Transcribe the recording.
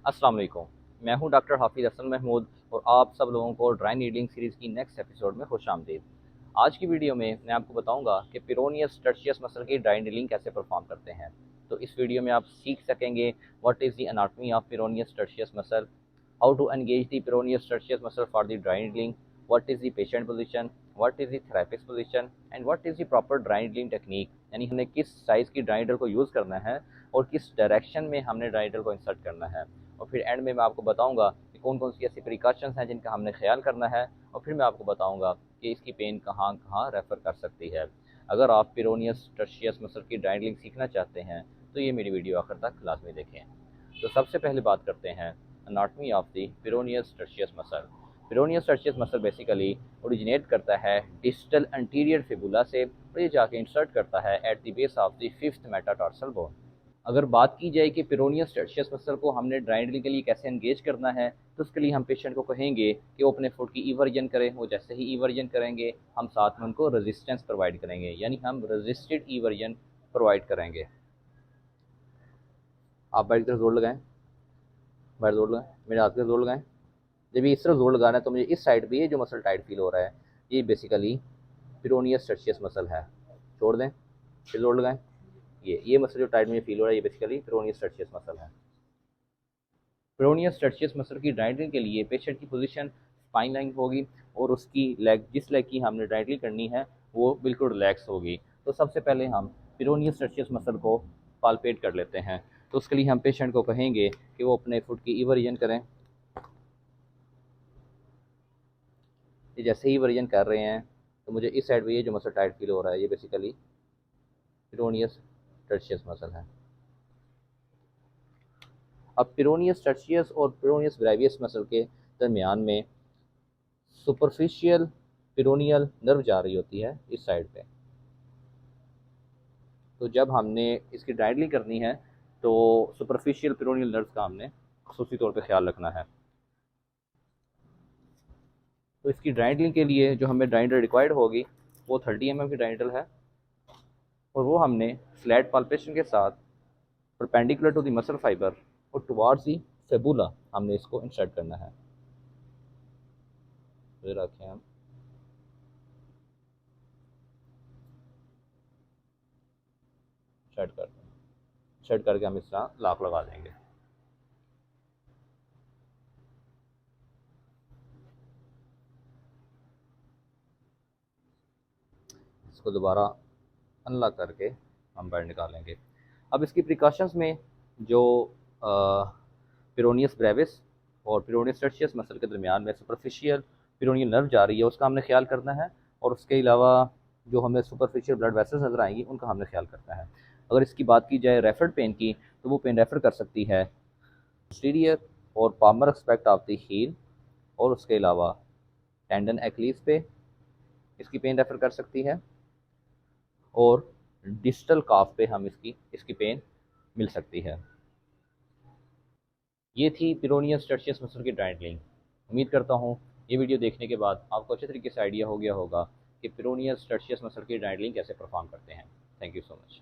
अस्सलाम वालेकुम। मैं हूं डॉक्टर हाफिज़ हसन महमूद और आप सब लोगों को ड्राई नीडलिंग सीरीज़ की नेक्स्ट एपिसोड में खुशामदीद। आज की वीडियो में मैं आपको बताऊंगा कि पेरोनियस टर्शियस मसल की ड्राई नीडलिंग कैसे परफॉर्म करते हैं। तो इस वीडियो में आप सीख सकेंगे what is the anatomy of peroneus tertius muscle, how to engage the peroneus tertius muscle for the dry needling, what is the patient position, what is the therapist position and what is the proper dry needling technique, यानी हमने किस size की dry needle को use करना है और किस direction में हमने ड्राई नीडल को इंसर्ट करना है। और फिर एंड में मैं आपको बताऊंगा कि कौन कौन सी ऐसी प्रिकॉशंस हैं जिनका हमने ख्याल करना है और फिर मैं आपको बताऊंगा कि इसकी पेन कहाँ कहाँ रेफ़र कर सकती है। अगर आप पेरोनियस टर्शियस मसल की ड्राई नीडलिंग सीखना चाहते हैं तो ये मेरी वीडियो आखिर तक लाजमी देखें। तो सबसे पहले बात करते हैं anatomy of the peroneus tertius muscle। Peroneus tertius muscle basically originate करता है डिस्टल एंटीरियर फिबुला से और ये जाके इंसर्ट करता है at the base of the fifth metatarsal bone. अगर बात की जाए कि पेरोनियस टर्शियस मसल को हमने ड्राई नीडलिंग के लिए कैसे एंगेज करना है तो उसके लिए हम पेशेंट को कहेंगे कि वो अपने फुट की इवर्जन करें। वो जैसे ही इवर्जन करेंगे हम साथ में उनको रेजिस्टेंस प्रोवाइड करेंगे, यानी हम रेजिस्टेड इवर्जन प्रोवाइड करेंगे। आप बैठ कर जोर लगाएं, बैठ जोर लगाएं, मेरे हाथ पे जोर लगाएं। जब ये इस तरह जोर लगाना है तो मुझे इस साइड पे ये जो मसल टाइट फील हो रहा है ये बेसिकली पेरोनियस टर्शियस मसल है। छोड़ दें, फिर जोर लगाएं। ये मसल जो टाइट मुझे फील हो रहा है ये बेसिकली पेरोनियस टर्शियस मसल है। पेरोनियस टर्शियस मसल की ड्राइडलिंग के लिए पेशेंट की पोजीशन स्पाइन लाइन होगी और उसकी लेग, जिस लेग की हमने ड्राइडलिंग करनी है वो बिल्कुल रिलैक्स होगी। तो सबसे पहले हम पेरोनियस टर्शियस मसल को पालपेट कर लेते हैं। तो उसके लिए हम पेशेंट को कहेंगे कि वो अपने फुट की इवर्जन करें। ये जैसे ही वर्जन कर रहे हैं तो मुझे इस साइड पे ये जो मसल टाइट फील हो रहा है ये बेसिकली पेरोनियस टर्शियस मसल है। अब पेरोनियस टर्शियस और पेरोनियस ब्रेवियस मसल के दरमियान में सुपरफिशियल पेरोनियल नर्व जा रही होती है इस साइड पे। तो जब हमने इसकी ड्राइडलिंग करनी है तो सुपरफिशियल पेरोनियल नर्व का हमने खसूसी तौर पे ख्याल रखना है। तो इसकी ड्राइडलिंग के लिए जो हमें ड्राइडल रिक्वायर्ड होगी वो 30 mm की ड्राइडल है और वो हमने फ्लैट पाल्पेशन के साथ perpendicular to the muscle fibre और टुवार्ड्स दी फेबुला हमने इसको इंसर्ट करना है। ये रखें हम, इंसर्ट करते हैं, इंसर्ट करके हम इस तरह लॉक लगा देंगे। इसको दोबारा अनलॉक करके हम बाहर निकालेंगे। अब इसकी प्रिकॉशंस में जो पेरोनियस ब्रेविस और पेरोनियस टर्शियस मसल के दरमियान में सुपरफिशियल पेरोनियल नर्व जा रही है उसका हमने ख्याल करना है और उसके अलावा जो हमें सुपरफिशियल ब्लड वेसल्स नजर आएंगी उनका हमने ख्याल करना है। अगर इसकी बात की जाए रेफर्ड पेन की तो वो पेन रेफर कर सकती है posterior और palmar aspect of the heel और उसके अलावा टेंडन एक्लीस पे इसकी पेन रेफर कर सकती है और डिस्टल काफ पे हम इसकी पेन मिल सकती है। ये थी पेरोनियस टर्शियस मसल की ड्राइडलिंग। उम्मीद करता हूँ ये वीडियो देखने के बाद आपको अच्छे तरीके से आइडिया हो गया होगा कि पेरोनियस टर्शियस मसल की ड्राइडलिंग कैसे परफॉर्म करते हैं। Thank you so much.